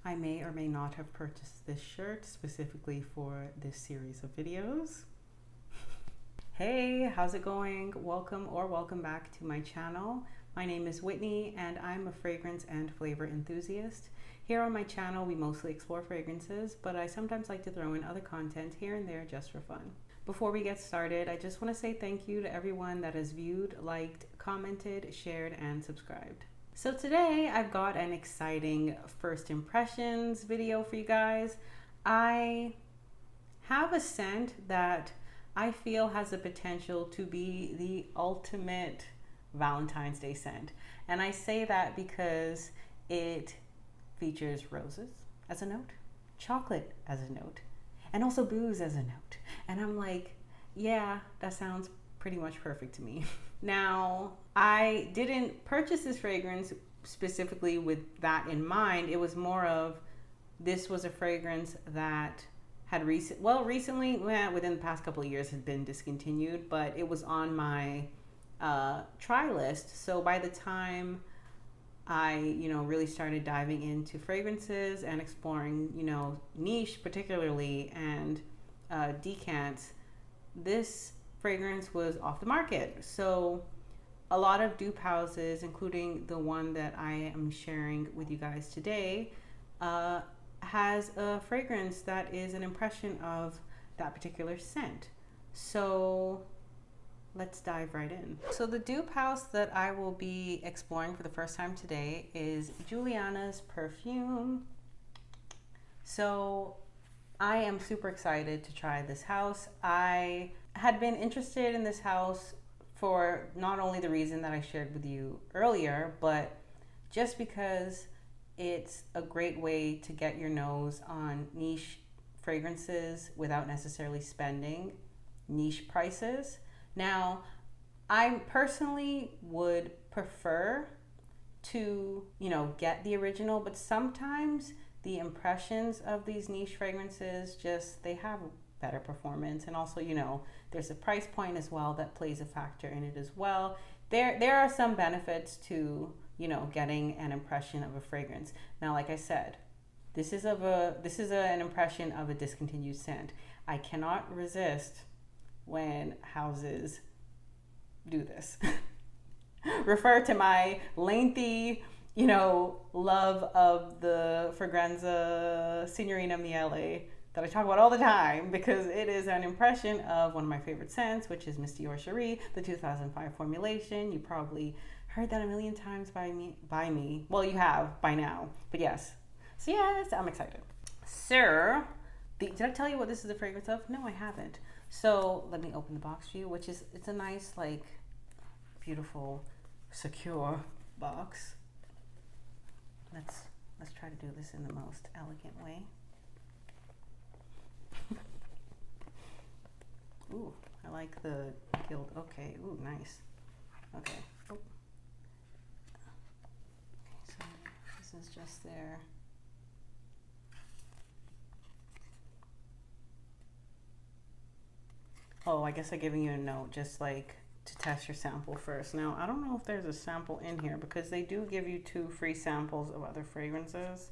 I may or may not have purchased this shirt specifically for this series of videos. Hey, how's it going? Welcome back to my channel. My name is Whitney and I'm a fragrance and flavor enthusiast. Here on my channel, we mostly explore fragrances, but I sometimes like to throw in other content here and there just for fun. Before we get started, I just want to say thank you to everyone that has viewed, liked, commented, shared, and subscribed. So today I've got an exciting first impressions video for you guys. I have a scent that I feel has the potential to be the ultimate Valentine's Day scent. And I say that because it features roses as a note, chocolate as a note, and also booze as a note. And I'm like, yeah, that sounds pretty much perfect to me. Now, I didn't purchase this fragrance specifically with that in mind. It was more of, this was a fragrance that had recently, within the past couple of years, had been discontinued, but it was on my try list. So by the time I, really started diving into fragrances and exploring, niche particularly and decants, this fragrance was off the market. So a lot of dupe houses, including the one that I am sharing with you guys today, has a fragrance that is an impression of that particular scent. So let's dive right in. So the dupe house that I will be exploring for the first time today is Julianna's Perfume. So I am super excited to try this house. I had been interested in this house for not only the reason that I shared with you earlier, but just because it's a great way to get your nose on niche fragrances without necessarily spending niche prices. Now, I personally would prefer to, get the original, but sometimes the impressions of these niche fragrances they have better performance. And also, there's a price point as well that plays a factor in it as well. There are some benefits to, getting an impression of a fragrance. Now, like I said, this is an impression of a discontinued scent. I cannot resist when houses do this. Refer to my lengthy, love of the Fragranza Signorina Miele that I talk about all the time, because it is an impression of one of my favorite scents, which is Miss Dior Cherie, the 2005 formulation. You probably heard that a million times by me. Well, you have by now, but yes. So yes, I'm excited. Sir, did I tell you what this is the fragrance of? No, I haven't. So let me open the box for you, it's a nice, beautiful, secure box. Let's try to do this in the most elegant way. Ooh, I like the gilt. Okay, ooh, nice. Okay. Oh. Okay, so this is just there. Oh, I guess I'm giving you a note just to test your sample first. Now, I don't know if there's a sample in here because they do give you 2 free samples of other fragrances,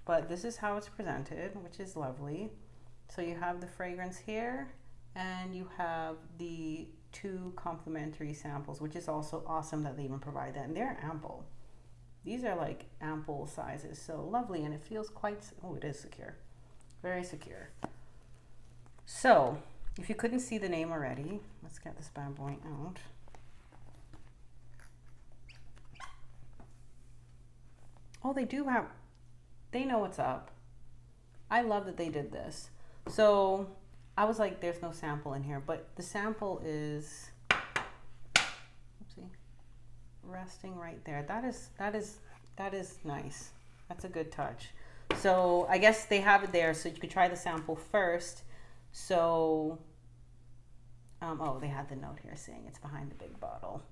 but this is how it's presented, which is lovely. So you have the fragrance here and you have the 2 complimentary samples, which is also awesome that they even provide that. And they're ample. These are ample sizes, so lovely, and it feels quite, oh, it is secure. Very secure. So, if you couldn't see the name already, let's get this bad boy out. Oh, they know what's up. I love that they did this. So I was like, there's no sample in here, but the sample is, oopsie, resting right there. That is nice. That's a good touch. So I guess they have it there so you could try the sample first. So, oh, they had the note here saying it's behind the big bottle.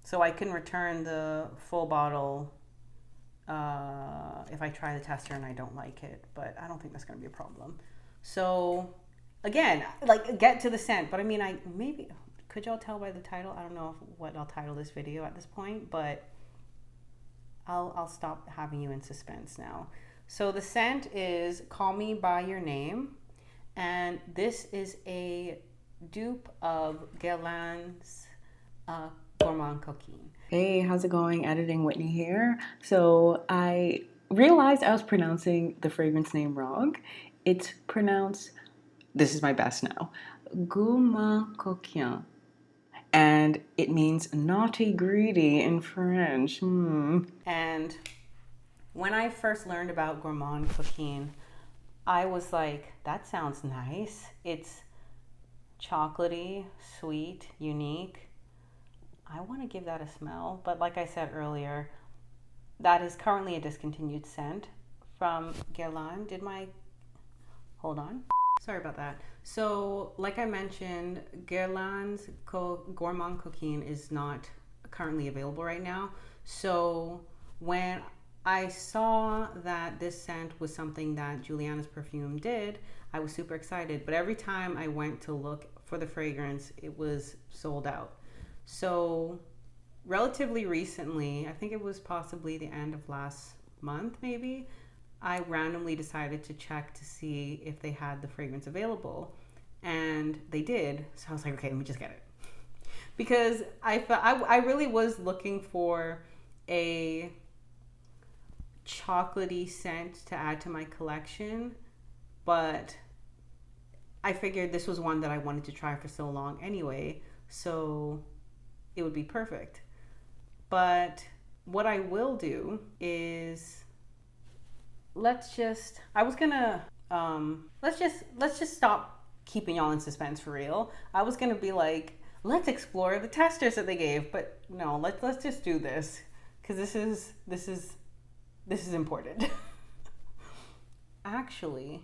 So I can return the full bottle if I try the tester and I don't like it, but I don't think that's going to be a problem. So again, get to the scent, but I mean, maybe, could y'all tell by the title? I don't know what I'll title this video at this point, but I'll stop having you in suspense now. So the scent is Call Me By Your Name, and this is a dupe of Guerlain's Gourmand Couquin. Hey, how's it going? Editing Whitney here. So I realized I was pronouncing the fragrance name wrong. It's pronounced, this is my best now, Gourmand Couquin. And it means naughty greedy in French. And when I first learned about Gourmand Couquin, I was like, that sounds nice. It's chocolatey, sweet, unique. I want to give that a smell. But like I said earlier, that is currently a discontinued scent from Guerlain. Hold on. Sorry about that. So, like I mentioned, Guerlain's Gourmand Couquin is not currently available right now. So, when I saw that this scent was something that Julianna's Perfume did, I was super excited. But every time I went to look for the fragrance, it was sold out. So, relatively recently, I think it was possibly the end of last month, maybe, I randomly decided to check to see if they had the fragrance available, and they did. So I was like, okay, let me just get it, because I really was looking for a chocolatey scent to add to my collection, but I figured this was one that I wanted to try for so long anyway, so it would be perfect. But what I will do is let's just stop keeping y'all in suspense for real. I was gonna be like, let's explore the testers that they gave, but no, let's just do this, because this is important. Actually,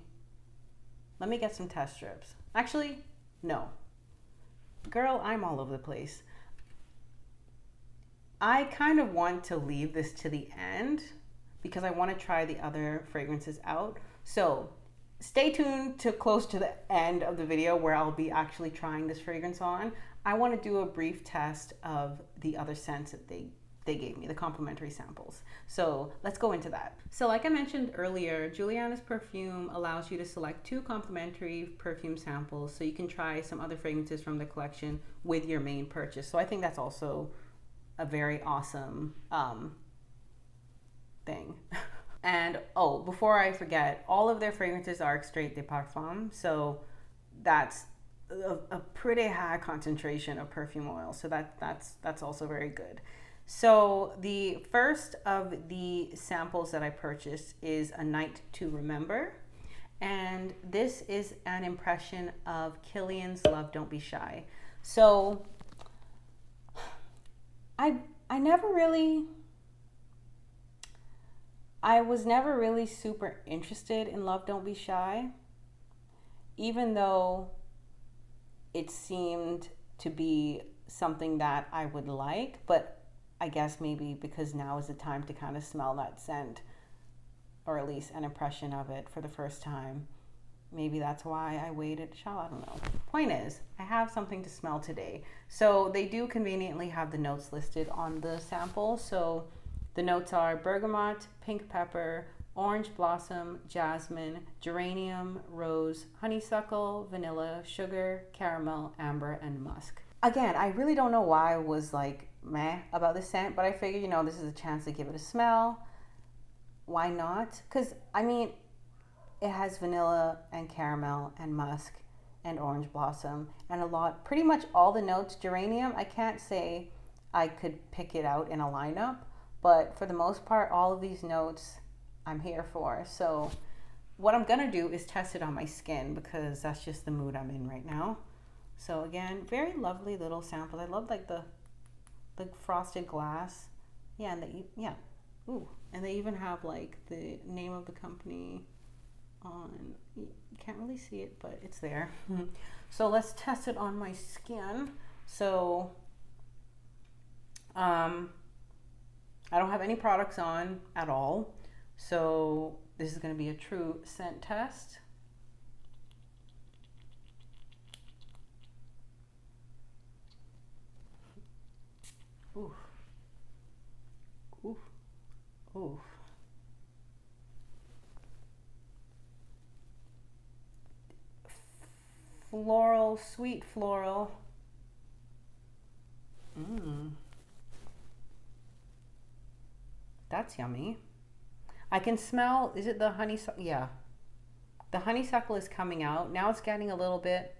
let me get some test strips. Actually, no. Girl, I'm all over the place. I kind of want to leave this to the end because I want to try the other fragrances out. So stay tuned to close to the end of the video where I'll be actually trying this fragrance on. I want to do a brief test of the other scents that they gave me, the complimentary samples. So let's go into that. So like I mentioned earlier, Julianna's Perfume allows you to select 2 complimentary perfume samples so you can try some other fragrances from the collection with your main purchase. So I think that's also a very awesome thing. And oh, before I forget, all of their fragrances are extrait de parfum, so that's a pretty high concentration of perfume oil, so that's also very good. So the first of the samples that I purchased is A Night to Remember, and this is an impression of Kilian's Love Don't Be Shy. So I was never really super interested in Love Don't Be Shy, even though it seemed to be something that I would like, but I guess maybe because now is the time to kind of smell that scent, or at least an impression of it for the first time. Maybe that's why I waited. I don't know. Point is, I have something to smell today. So they do conveniently have the notes listed on the sample. So the notes are bergamot, pink pepper, orange blossom, jasmine, geranium, rose, honeysuckle, vanilla, sugar, caramel, amber, and musk. Again, I really don't know why I was like meh about this scent, but I figured, this is a chance to give it a smell. Why not? Because, I mean, it has vanilla and caramel and musk and orange blossom and pretty much all the notes. Geranium, I can't say I could pick it out in a lineup, but for the most part, all of these notes I'm here for. So what I'm gonna do is test it on my skin because that's just the mood I'm in right now. So again, very lovely little sample. I love like the frosted glass. Yeah, ooh, and they even have like the name of the company on. You can't really see it, but it's there. So let's test it on my skin. So I don't have any products on at all, so this is going to be a true scent test. Ooh. Ooh. Ooh. Floral, sweet floral. That's yummy. I can smell, is it the honeysuckle? Yeah. The honeysuckle is coming out. Now it's getting a little bit,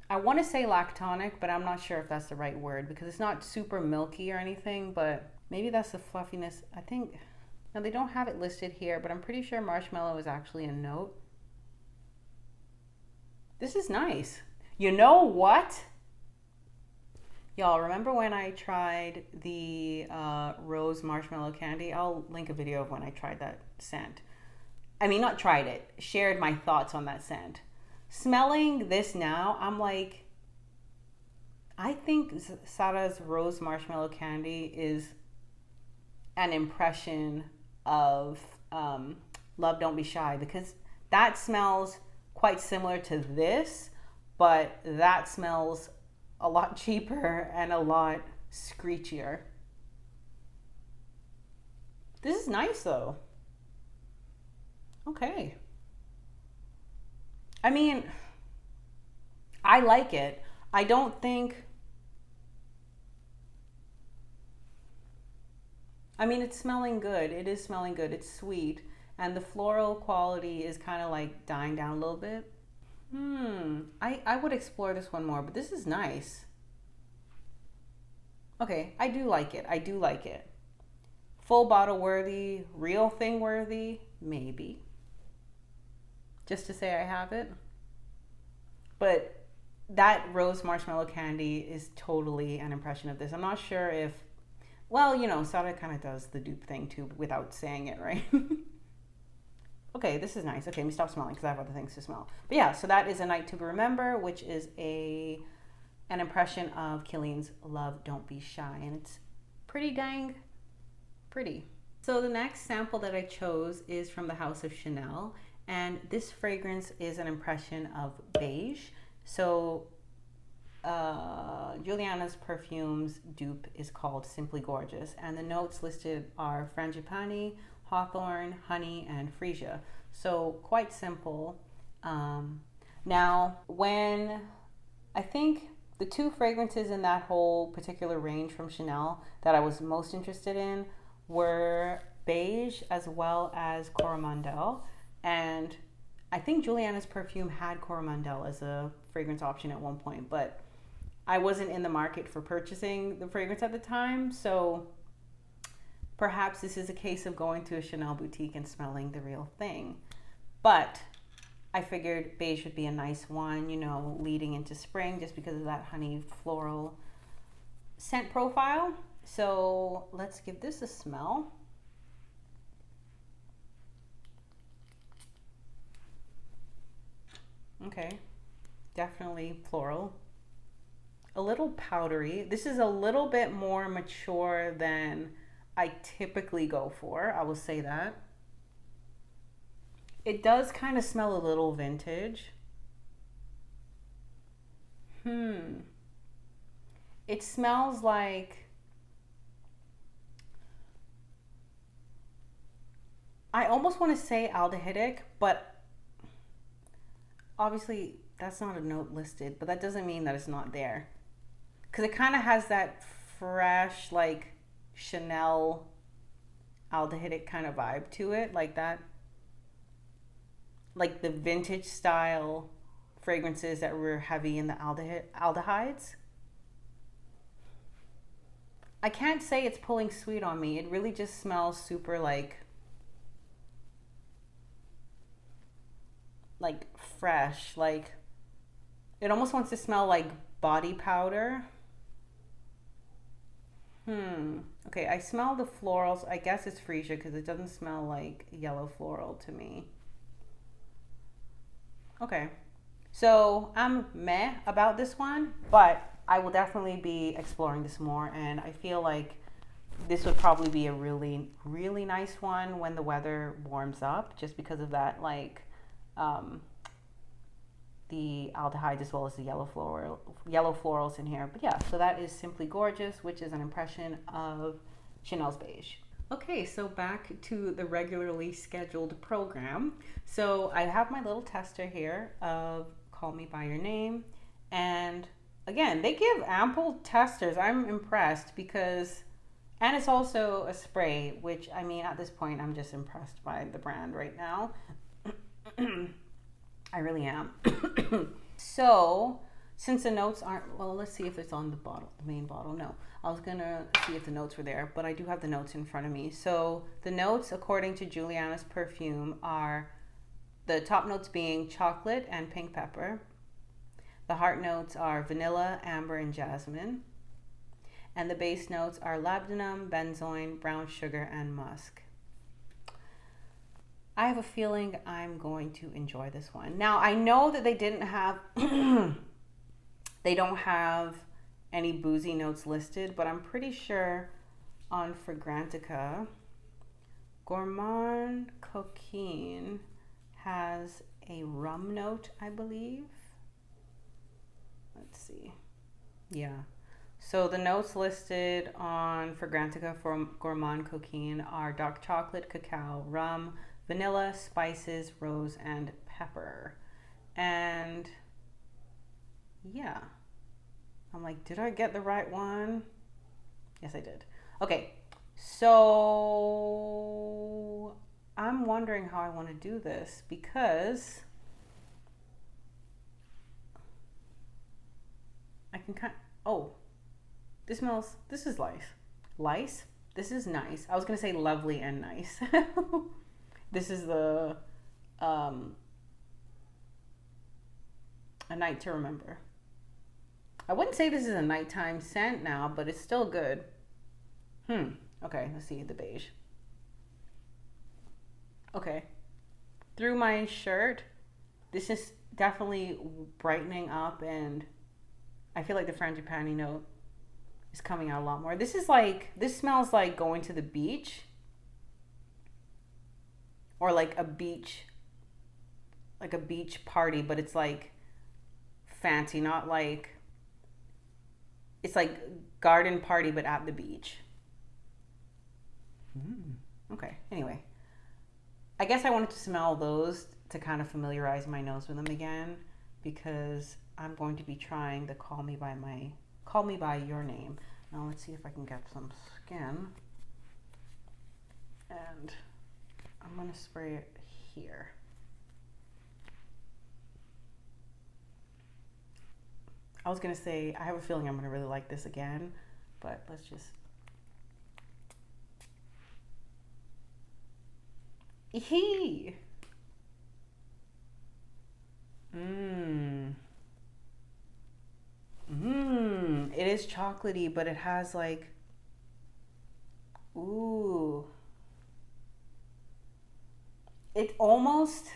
I want to say lactonic, but I'm not sure if that's the right word because it's not super milky or anything, but maybe that's the fluffiness. I think, now they don't have it listed here, but I'm pretty sure marshmallow is actually a note. This is nice. You know what? Y'all, remember when I tried the rose marshmallow candy? I'll link a video of when I tried that scent. I mean, not tried it, shared my thoughts on that scent. Smelling this now, I'm like, I think Sarah's rose marshmallow candy is an impression of Love Don't Be Shy, because that smells quite similar to this, but that smells a lot cheaper and a lot screechier. This is nice though. Okay. I mean, I like it. I don't think, I mean, it's smelling good. It is smelling good. It's sweet. And the floral quality is kind of like dying down a little bit. I would explore this one more, but this is nice. Okay, I do like it. I do like it. Full bottle worthy, real thing worthy, maybe. Just to say I have it. But that rose marshmallow candy is totally an impression of this. I'm not sure if, well, you know, Sada kind of does the dupe thing too without saying it, right? Okay, this is nice. Okay, let me stop smelling because I have other things to smell. But yeah, so that is A Night to Remember, which is an impression of Kilian's Love Don't Be Shy. And it's pretty dang pretty. So the next sample that I chose is from the House of Chanel. And this fragrance is an impression of Beige. So Julianna's Perfume's dupe is called Simply Gorgeous. And the notes listed are frangipani, hawthorn, honey, and freesia. So quite simple. Now, when I think the two fragrances in that whole particular range from Chanel that I was most interested in were Beige as well as Coromandel. And I think Julianna's Perfume had Coromandel as a fragrance option at one point, but I wasn't in the market for purchasing the fragrance at the time. So perhaps this is a case of going to a Chanel boutique and smelling the real thing. But I figured Beige would be a nice one, you know, leading into spring just because of that honey floral scent profile. So let's give this a smell. Okay, definitely floral. A little powdery. This is a little bit more mature than I typically go for, I will say that. It does kind of smell a little vintage. It smells like, I almost want to say aldehydic, but obviously that's not a note listed, but that doesn't mean that it's not there. Because it kind of has that fresh, like Chanel aldehydic kind of vibe to it, like that, like the vintage style fragrances that were heavy in the aldehydes. I can't say it's pulling sweet on me. It really just smells super like fresh, like it almost wants to smell like body powder. Okay, I smell the florals. I guess it's freesia because it doesn't smell like yellow floral to me. Okay, so I'm meh about this one, but I will definitely be exploring this more, and I feel like this would probably be a really, really nice one when the weather warms up, just because of that, like the aldehyde as well as the yellow florals in here. But yeah, so that is Simply Gorgeous, which is an impression of Chanel's Beige. Okay, so back to the regularly scheduled program. So I have my little tester here of Call Me By Your Name. And again, they give ample testers. I'm impressed because, and it's also a spray, which I mean, at this point, I'm just impressed by the brand right now. I really am. So, since the notes aren't, well, let's see if it's on the bottle, the main bottle. No, I was gonna see if the notes were there, but I do have the notes in front of me. So the notes, according to Julianna's Perfume, are the top notes being chocolate and pink pepper. The heart notes are vanilla, amber, and jasmine. And the base notes are labdanum, benzoin, brown sugar, and musk. I have a feeling I'm going to enjoy this one. Now, I know that they didn't have, they don't have any boozy notes listed, but I'm pretty sure on Fragrantica, Gourmand Couquin has a rum note, I believe. Let's see. Yeah. So the notes listed on Fragrantica for Gourmand Couquin are dark chocolate, cacao, rum, vanilla, spices, rose, and pepper. And yeah, I'm like, did I get the right one? Yes, I did. Okay, so I'm wondering how I want to do this because I can kind of, oh, this smells, this is lice. Lice? This is nice. I was going to say lovely and nice. This is the A Night to Remember. I wouldn't say this is a nighttime scent now, but it's still good. Okay, let's see the beige. Okay. Through my shirt, this is definitely brightening up, and I feel like the frangipani note is coming out a lot more. This is like, this smells like going to the beach. Or like a beach party, but it's like fancy, not like, it's like garden party, but at the beach. Okay, anyway. I guess I wanted to smell those to kind of familiarize my nose with them again, because I'm going to be trying the Call Me By Your Name. Now let's see if I can get some skin. And I'm going to spray it here. I was going to say, I have a feeling I'm going to really like this again, but let's just. Eehee! It is chocolatey, but it has like, ooh. It almost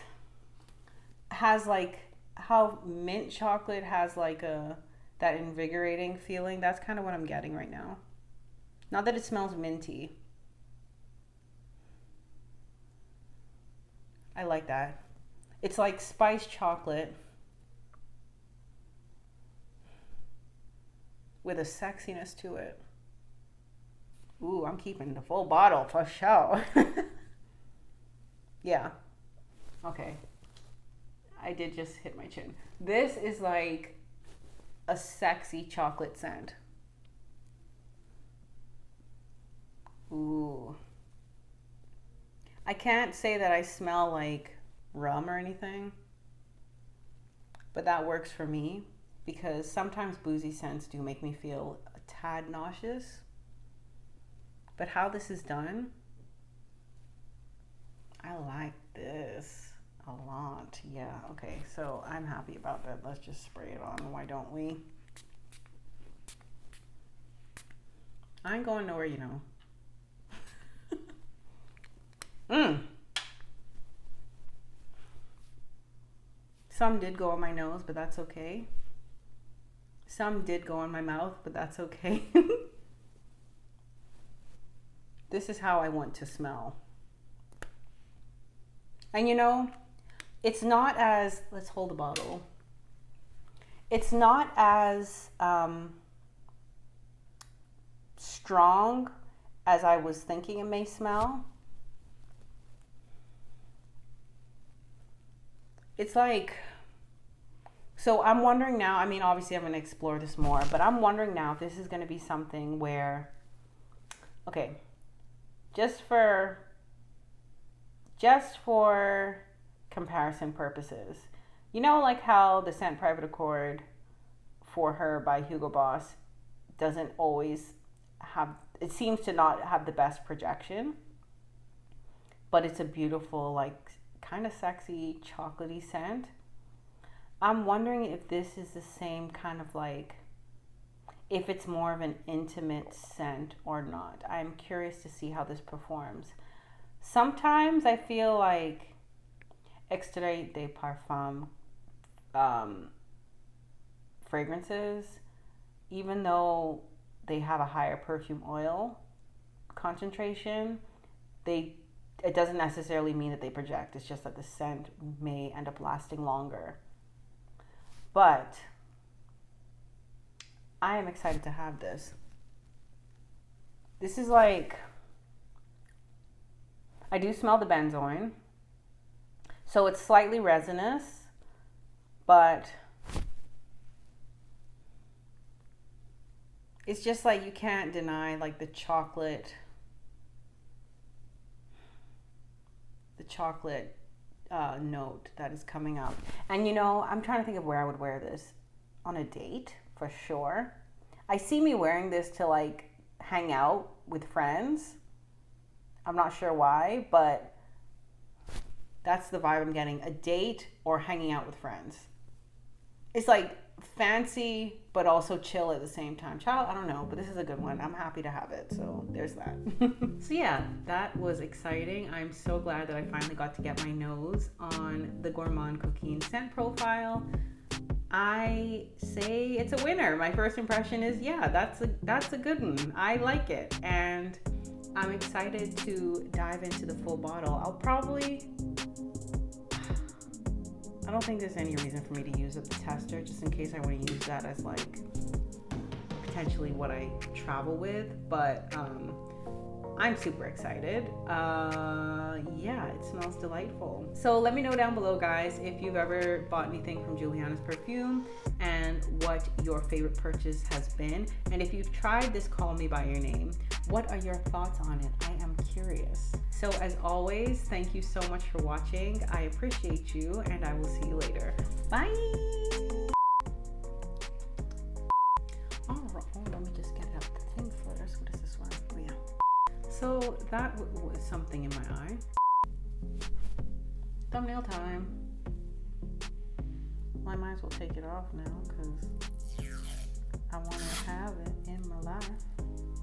has like how mint chocolate has like that invigorating feeling. That's kind of what I'm getting right now. Not that it smells minty. I like that. It's like spiced chocolate with a sexiness to it. Ooh, I'm keeping the full bottle for sure. Yeah. Okay. I did just hit my chin. This is like a sexy chocolate scent. Ooh. I can't say that I smell like rum or anything, but that works for me because sometimes boozy scents do make me feel a tad nauseous. But how this is done, I like this a lot. Yeah, okay, so I'm happy about that. Let's just spray it on, why don't we? I ain't going nowhere, you know. Some did go on my nose, but that's okay. Some did go on my mouth, but that's okay. This is how I want to smell. And you know, it's not as, let's hold the bottle. It's not as strong as I was thinking it may smell. It's like, so I'm wondering now, I mean, obviously I'm going to explore this more, but I'm wondering now if this is going to be something where, okay, just for comparison purposes, you know, like how the scent Private Accord for Her by Hugo Boss doesn't always have, it seems to not have the best projection, but it's a beautiful, like, kind of sexy chocolatey scent. I'm wondering if this is the same kind of, like, if it's more of an intimate scent or not. I'm curious to see how this performs. Sometimes I feel like extrait de parfum fragrances, even though they have a higher perfume oil concentration, it doesn't necessarily mean that they project. It's just that the scent may end up lasting longer. But I am excited to have this. This is like, I do smell the benzoin. So it's slightly resinous, but it's just like, you can't deny like the chocolate note that is coming up. And you know, I'm trying to think of where I would wear this. On a date, for sure. I see me wearing this to like hang out with friends. I'm not sure why, but that's the vibe I'm getting. A date or hanging out with friends. It's like fancy, but also chill at the same time. Child, I don't know, but this is a good one. I'm happy to have it. So there's that. So yeah, that was exciting. I'm so glad that I finally got to get my nose on the Gourmand Couquin scent profile. I say it's a winner. My first impression is, yeah, that's a good one. I like it. And I'm excited to dive into the full bottle. I don't think there's any reason for me to use the tester, just in case I want to use that as like potentially what I travel with, but I'm super excited. Yeah, it smells delightful. So let me know down below, guys, if you've ever bought anything from Julianna's Perfume and what your favorite purchase has been. And if you've tried this Call Me By Your Name, what are your thoughts on it? I am curious. So as always, thank you so much for watching. I appreciate you, and I will see you later. Bye. Oh, let me just get out the thing first. What is this one? Oh yeah. So that was something in my eye. Thumbnail time. Well, I might as well take it off now because